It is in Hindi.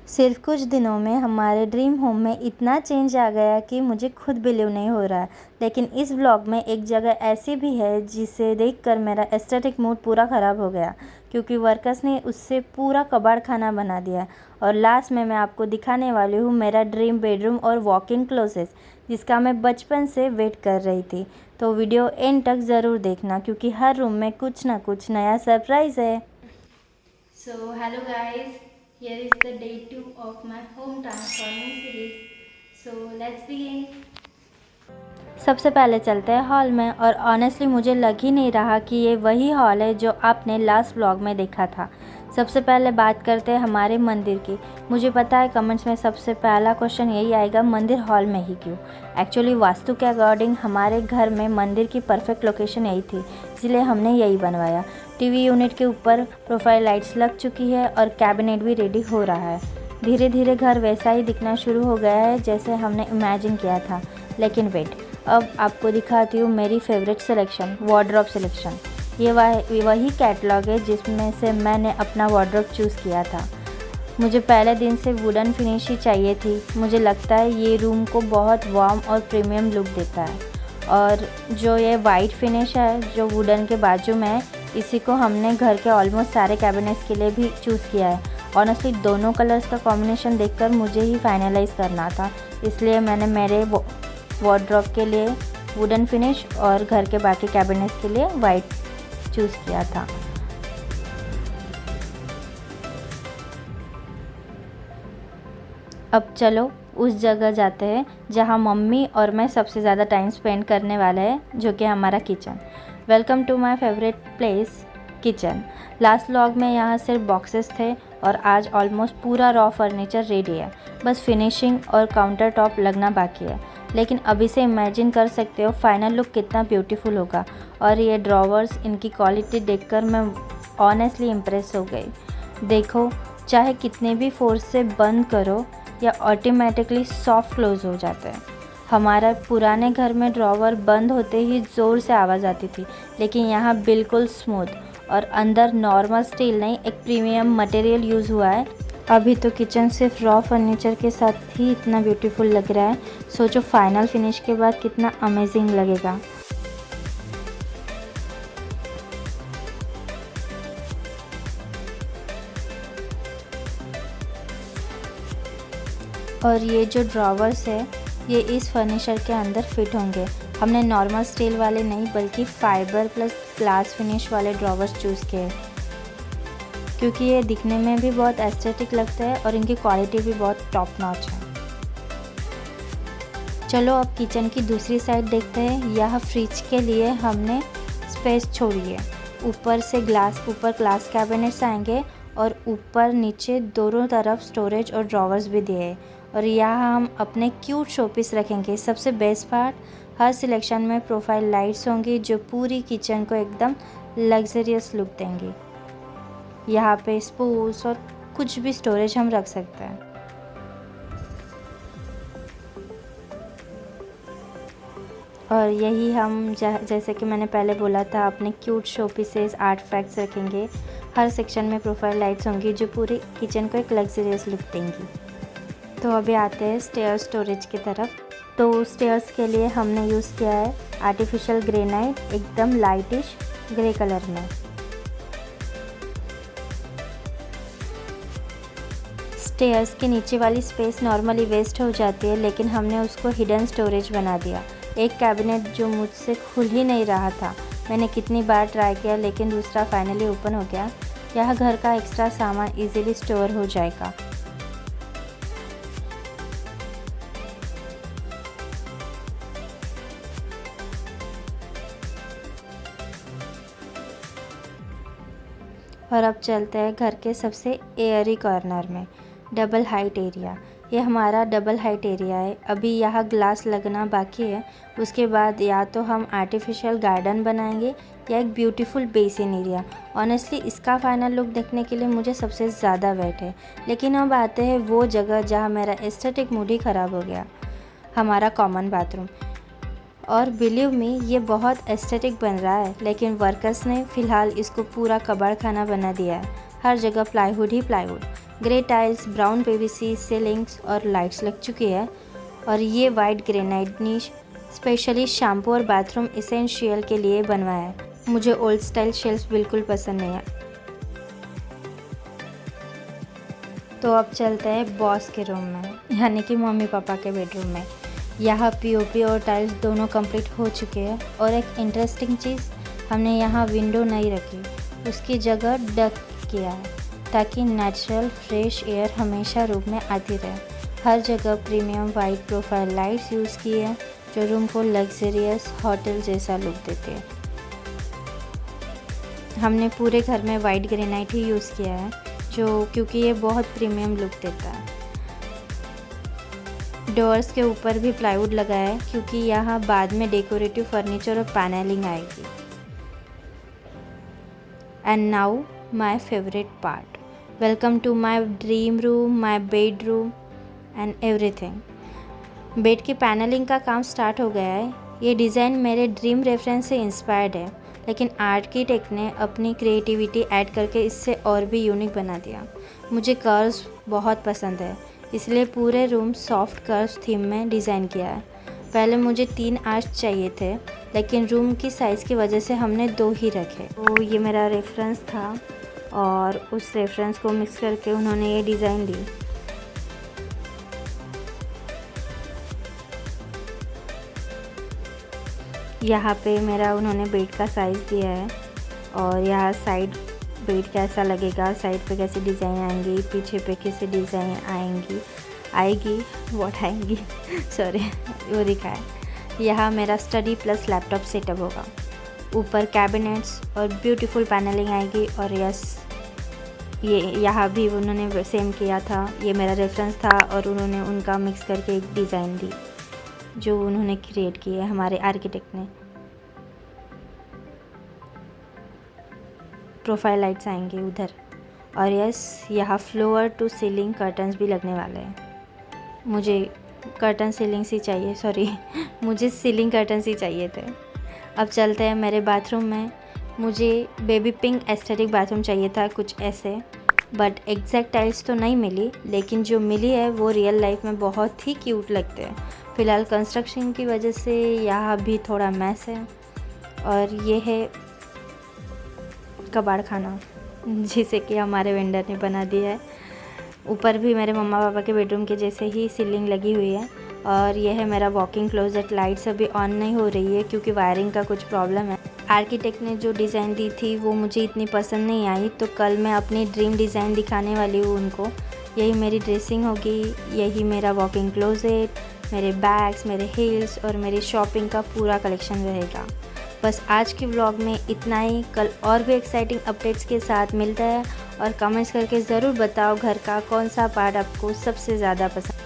सिर्फ कुछ दिनों में हमारे ड्रीम होम में इतना चेंज आ गया कि मुझे खुद बिलीव नहीं हो रहा है। लेकिन इस व्लॉग में एक जगह ऐसी भी है जिसे देखकर मेरा एस्थेटिक मूड पूरा ख़राब हो गया, क्योंकि वर्कर्स ने उससे पूरा कबाड़ खाना बना दिया। और लास्ट में मैं आपको दिखाने वाली हूँ मेरा ड्रीम बेडरूम और वॉक इन क्लोसेट, जिसका मैं बचपन से वेट कर रही थी। तो वीडियो एंड तक ज़रूर देखना, क्योंकि हर रूम में कुछ ना कुछ नया सरप्राइज़ है। So hello guys, here is the day 2 of my home transforming series. So let's begin. सबसे पहले चलते हैं हॉल में, और ऑनेस्टली मुझे लग ही नहीं रहा कि ये वही हॉल है जो आपने लास्ट व्लॉग में देखा था। सबसे पहले बात करते हैं हमारे मंदिर की। मुझे पता है कमेंट्स में सबसे पहला क्वेश्चन यही आएगा, मंदिर हॉल में ही क्यों। एक्चुअली वास्तु के अकॉर्डिंग हमारे घर में मंदिर की परफेक्ट लोकेशन यही थी, इसलिए हमने यही बनवाया। टीवी यूनिट के ऊपर प्रोफाइल लाइट्स लग चुकी है और कैबिनेट भी रेडी हो रहा है। धीरे धीरे घर वैसा ही दिखना शुरू हो गया है जैसे हमने इमेजिन किया था। लेकिन वेट, अब आपको दिखाती हूँ मेरी फेवरेट सिलेक्शन, वार्डरोब सिलेक्शन। ये वही कैटलॉग है जिसमें से मैंने अपना वार्डरोब चूज़ किया था। मुझे पहले दिन से वुडन फिनिश ही चाहिए थी। मुझे लगता है ये रूम को बहुत वार्म और प्रीमियम लुक देता है। और जो ये वाइट फिनिश है जो वुडन के बाजू में है, इसी को हमने घर के ऑलमोस्ट सारे कैबिनेट्स के लिए भी चूज़ किया है। ऑनेस्टली दोनों कलर्स का कॉम्बिनेशन देखकर मुझे ही फाइनलाइज़ करना था, इसलिए मैंने मेरे वार्डरोब के लिए वुडन फिनिश और घर के बाकी कैबिनेट्स के लिए वाइट चूज़ किया था। अब चलो उस जगह जाते हैं जहां मम्मी और मैं सबसे ज़्यादा टाइम स्पेंड करने वाले हैं, जो कि हमारा kitchen. Welcome to my favourite place, kitchen. Last vlog में यहाँ सिर्फ बॉक्सेस थे और आज ऑलमोस्ट पूरा रॉ फर्नीचर रेडी है, बस फिनिशिंग और काउंटर टॉप लगना बाकी है। लेकिन अभी से इमेजिन कर सकते हो फाइनल लुक कितना ब्यूटीफुल होगा। और ये ड्रॉवर्स, इनकी क्वालिटी देखकर मैं ऑनेस्टली इम्प्रेस हो गई। देखो, चाहे कितने भी फोर्स से बंद करो या ऑटोमेटिकली सॉफ्ट क्लोज हो जाते हैं। हमारा पुराने घर में ड्रॉवर बंद होते ही ज़ोर से आवाज़ आती थी, लेकिन यहाँ बिल्कुल स्मूथ, और अंदर नॉर्मल स्टील नहीं, एक प्रीमियम मटेरियल यूज़ हुआ है। अभी तो किचन सिर्फ रॉ फर्नीचर के साथ ही इतना ब्यूटीफुल लग रहा है, सोचो फाइनल फिनिश के बाद कितना अमेजिंग लगेगा। और ये जो ड्रॉवर्स है ये इस फर्नीचर के अंदर फिट होंगे। हमने नॉर्मल स्टील वाले नहीं बल्कि फाइबर प्लस ग्लास फिनिश वाले ड्रॉवर्स चूज़ किए, क्योंकि ये दिखने में भी बहुत एस्थेटिक लगता है और इनकी क्वालिटी भी बहुत टॉप नॉच है। चलो अब किचन की दूसरी साइड देखते हैं। यह फ्रिज के लिए हमने स्पेस छोड़ी है। ऊपर ग्लास कैबिनेट्स आएंगे और ऊपर नीचे दोनों तरफ स्टोरेज और ड्रॉवर्स भी दिए हैं। और यहाँ हम अपने क्यूट शोपीस रखेंगे। सबसे बेस्ट पार्ट, हर सिलेक्शन में प्रोफाइल लाइट्स होंगी जो पूरी किचन को एकदम लग्जरियस लुक देंगी। यहाँ पे स्पूस और कुछ भी स्टोरेज हम रख सकते हैं। और यही हम जैसे कि मैंने पहले बोला था, अपने क्यूट शो पीसेस, आर्टिफैक्ट्स रखेंगे। हर सेक्शन में प्रोफाइल लाइट्स होंगी जो पूरी किचन को एक लग्जरियस लुक देंगी। तो अभी आते हैं स्टेयर्स स्टोरेज की तरफ। तो स्टेयर्स के लिए हमने यूज़ किया है आर्टिफिशियल ग्रेनाइट, एकदम लाइटिश ग्रे कलर में। स्टेयर्स के नीचे वाली स्पेस नॉर्मली वेस्ट हो जाती है, लेकिन हमने उसको हिडन स्टोरेज बना दिया। एक कैबिनेट जो मुझसे खुल ही नहीं रहा था, मैंने कितनी बार ट्राई किया, लेकिन दूसरा फाइनली ओपन हो गया। यह घर का एक्स्ट्रा सामान इजीली स्टोर हो जाएगा। और अब चलते हैं घर के सबसे एयरी कॉर्नर में, डबल हाइट एरिया। ये हमारा डबल हाइट एरिया है। अभी यहाँ ग्लास लगना बाकी है। उसके बाद या तो हम आर्टिफिशियल गार्डन बनाएंगे या एक ब्यूटीफुल बेसिन एरिया। ऑनेस्टली इसका फाइनल लुक देखने के लिए मुझे सबसे ज़्यादा वेट है। लेकिन अब आते हैं वो जगह जहाँ मेरा एस्थेटिक मूड ही ख़राब हो गया, हमारा कॉमन बाथरूम। और बिलीव मी, ये बहुत एस्थेटिक बन रहा है, लेकिन वर्कर्स ने फ़िलहाल इसको पूरा कबाड़ खाना बना दिया है। हर जगह प्लाईवुड ही plywood. Grey tiles, brown PVC ceilings और लाइट्स लग चुकी है। और ये white granite niche specially shampoo और बाथरूम एसेंशियल के लिए बनवाया है। मुझे ओल्ड स्टाइल शेल्फ बिल्कुल पसंद नहीं है। तो अब चलते हैं बॉस के रूम में, यानी कि मम्मी पापा के बेडरूम में। यहाँ पीओपी और टाइल्स दोनों कंप्लीट हो चुके हैं। और एक इंटरेस्टिंग चीज़, हमने यहाँ विंडो नहीं रखी, उसकी जगह डक किया है ताकि नेचुरल फ्रेश एयर हमेशा रूम में आती रहे। हर जगह premium white profile lights use की है जो रूम को लग्जरियस होटल जैसा लुक देते हैं। हमने पूरे घर में वाइट ग्रेनाइट ही यूज़ किया है क्योंकि ये बहुत प्रीमियम लुक देता है। डोर्स के ऊपर भी प्लाईवुड लगाया है क्योंकि यहाँ बाद में डेकोरेटिव फर्नीचर और पैनलिंग आएगी। And now my favourite part, welcome to my dream room, my bedroom and everything. Bed की पैनलिंग का काम स्टार्ट हो गया है। ये डिज़ाइन मेरे ड्रीम रेफरेंस से इंस्पायर्ड है, लेकिन आर्किटेक्ट ने अपनी क्रिएटिविटी ऐड करके इससे और भी यूनिक बना दिया। मुझे कर्व्स बहुत पसंद है, इसलिए पूरे रूम सॉफ्ट कर्व्स थीम में डिज़ाइन किया है। पहले मुझे 3 आर्च चाहिए थे, लेकिन रूम की साइज़ की वजह से हमने 2 ही रखे। तो ये मेरा रेफरेंस था और उस रेफरेंस को मिक्स करके उन्होंने ये डिज़ाइन दी। यहाँ पे मेरा उन्होंने बेड का साइज़ दिया है और यहाँ साइड बेड कैसा लगेगा, साइड पे कैसी डिज़ाइन आएंगी, पीछे पे कैसे डिज़ाइन आएंगी सॉरी वो दिखा है। यहाँ मेरा स्टडी प्लस लैपटॉप सेटअप होगा। ऊपर कैबिनेट्स और ब्यूटीफुल पैनलिंग आएगी। और यस, ये यहाँ भी उन्होंने सेम किया था, ये मेरा रेफरेंस था और उन्होंने उनका मिक्स करके एक डिज़ाइन दी जो उन्होंने क्रिएट की है हमारे आर्किटेक्ट ने। प्रोफाइल लाइट्स आएंगे उधर। और यस, यहाँ फ्लोर टू सीलिंग कर्टन्स भी लगने वाले हैं। मुझे कर्टन सीलिंग्स ही चाहिए, सॉरी मुझे सीलिंग कर्टन्स ही चाहिए थे। अब चलते हैं मेरे बाथरूम में। मुझे बेबी पिंक एस्थेटिक बाथरूम चाहिए था, कुछ ऐसे, बट एग्जैक्ट टाइल्स तो नहीं मिली, लेकिन जो मिली है वो रियल लाइफ में बहुत ही क्यूट लगते हैं। फ़िलहाल कंस्ट्रक्शन की वजह से यहाँ भी थोड़ा मैस है। और ये है कबाड़ खाना जिसे कि हमारे वेंडर ने बना दिया है। ऊपर भी मेरे मम्मा पापा के बेडरूम के जैसे ही सीलिंग लगी हुई है। और यह है मेरा वॉकिंग क्लोजेट। लाइट्स अभी ऑन नहीं हो रही है क्योंकि वायरिंग का कुछ प्रॉब्लम है। आर्किटेक्ट ने जो डिज़ाइन दी थी वो मुझे इतनी पसंद नहीं आई, तो कल मैं अपनी ड्रीम डिज़ाइन दिखाने वाली हूँ उनको। यही मेरी ड्रेसिंग होगी, यही मेरा वॉकिंग क्लोजेट, मेरे बैग्स, मेरे हील्स और मेरी शॉपिंग का पूरा कलेक्शन रहेगा। बस आज की व्लॉग में इतना ही। कल और भी एक्साइटिंग अपडेट्स के साथ मिलता है। और कमेंट्स करके ज़रूर बताओ घर का कौन सा पार्ट आपको सबसे ज़्यादा पसंद।